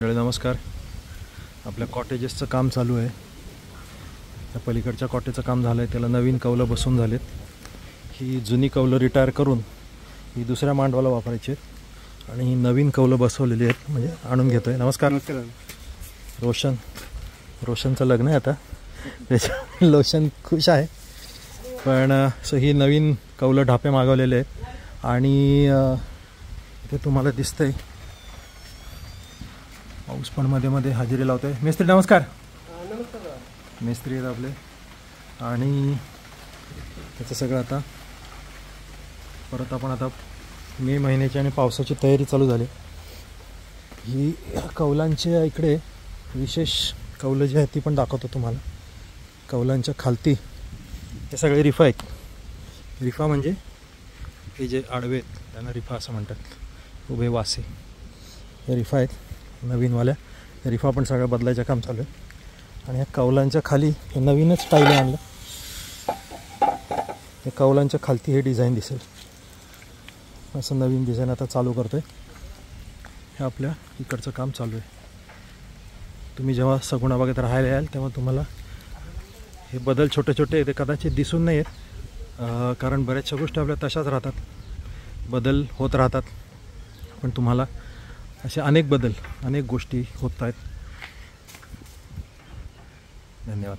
नमस्कार. आपल्या कॉटेजेसचं काम चालू आहे. त्या पलीकडच्या कॉटेजचं काम झालं आहे, त्याला नवीन कौलं बसून झालेत. ही जुनी कौलं रिटायर करून ही दुसऱ्या मांडवाला वापरायची आहेत आणि ही नवीन कौलं बसवलेली आहेत, म्हणजे आणून घेतो आहे. नमस्कार. रोशनचं लग्न आहे आता, त्याच्या रोशन खुश आहे. पण ही नवीन कौलं ढापे मागवलेले आहेत आणि इथे तुम्हाला दिसतंय पाऊस पण मध्ये मध्ये हजेरी लावतोय. मिस्त्री नमस्कार. मिस्त्री आहेत आपले आणि त्याचं सगळं आता परत आपण आता मे महिन्याची आणि पावसाची तयारी चालू झाली. ही कौलांच्या इकडे विशेष कौलं जी आहेत ती पण दाखवतो तुम्हाला. कौलांच्या खालती हे सगळे रिफा आहेत. रिफा म्हणजे हे जे आडवे आहेत त्यांना रिफा असं म्हणतात, उभे वासे. हे रिफा आहेत नवीनवाल्या. रिफा पण सगळं बदलायचं काम चालू आहे. आणि ह्या कौलांच्या खाली हे नवीनच स्टाईल आणलं. हे कौलांच्या खालती हे डिझाईन दिसेल असं नवीन डिझाईन आता चालू करतो आहे. हे आपल्या इकडचं काम चालू आहे. तुम्ही जेव्हा सगुणा बागेत राहायला याल तेव्हा तुम्हाला हे बदल छोटे छोटे ते कदाचित दिसून नाही येत, कारण बऱ्याचशा गोष्टी आपल्या तशाच राहतात, बदल होत राहतात. पण तुम्हाला असे अनेक गोष्टी होत आहेत. धन्यवाद.